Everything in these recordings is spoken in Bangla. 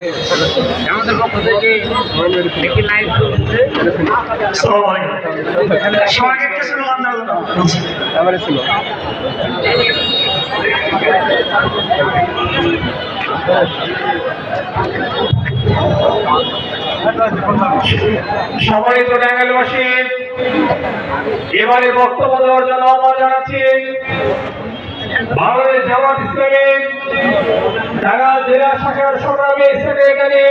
আমাদের পক্ষ থেকে একটি লাইভ চলছে। সবাইকে একটা স্লোগান দাও। এবারে ছিল সম্মানিত টাঙ্গাইলবাসী, এবারে বক্তব্য দেওয়ার জন্য আহ্বান জানাচ্ছি বাংলাদেশ জামাত ইসলামের টাঙ্গাইল জেলা শাখার সংগ্রামী সেক্রেটারি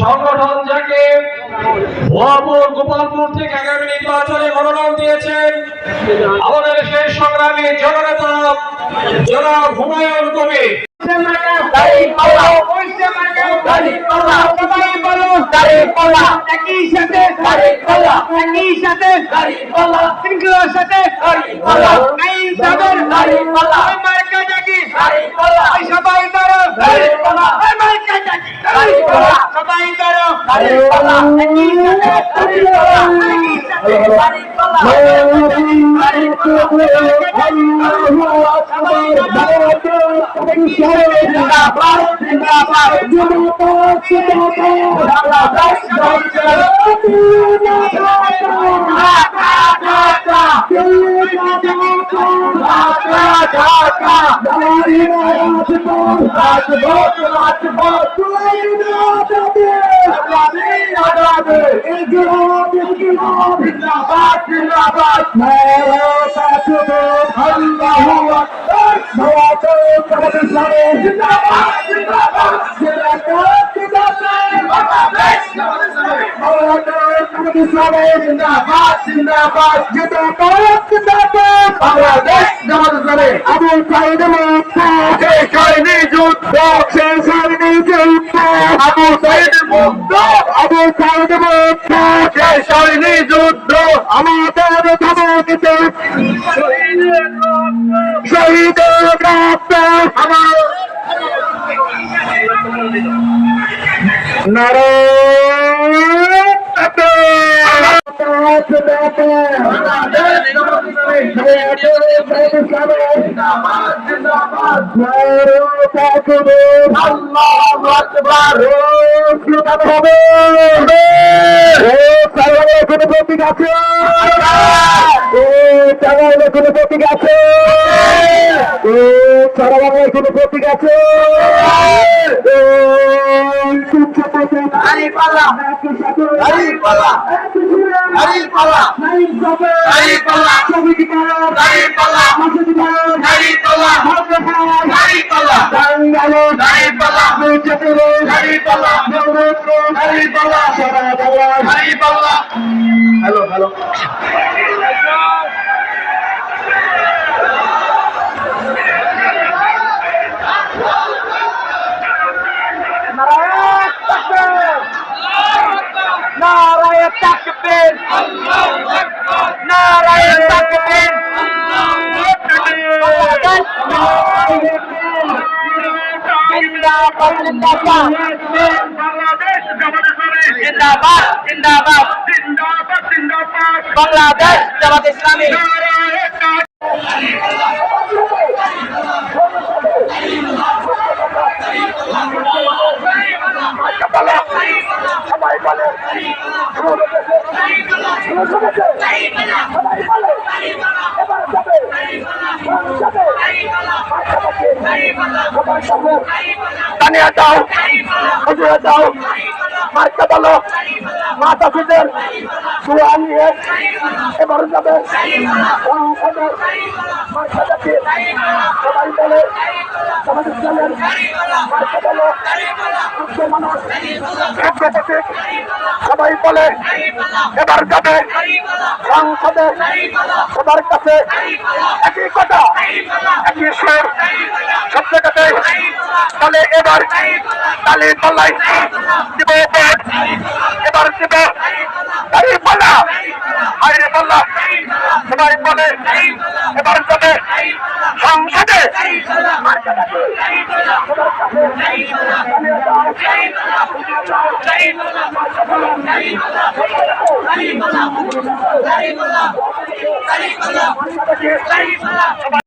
সংগঠন, যাকে ভুয়াপুর গোপালপুর থেকে আগামী নির্বাচনে মনোনয়ন দিয়েছেন আমাদের সেই সংগ্রামী জননেতা জনাব হুমায়ুন কবির। বাংলাদেশ জামাত ইসলামী। মার্কা বলো মাথা ফিটের দোয়া নিয়ে এবার যাবে সবাই বলে সবাই বলে এবার যাবে সংসদে সবার কাছে একই কথা একই সুর সব জায়গাতে। তাহলে এবার তালে পাল্লাই দিব, এবার দিব তালে পাল্লা হাইরে পাল্লা। সবাই বলে এবার যাবে সংসদে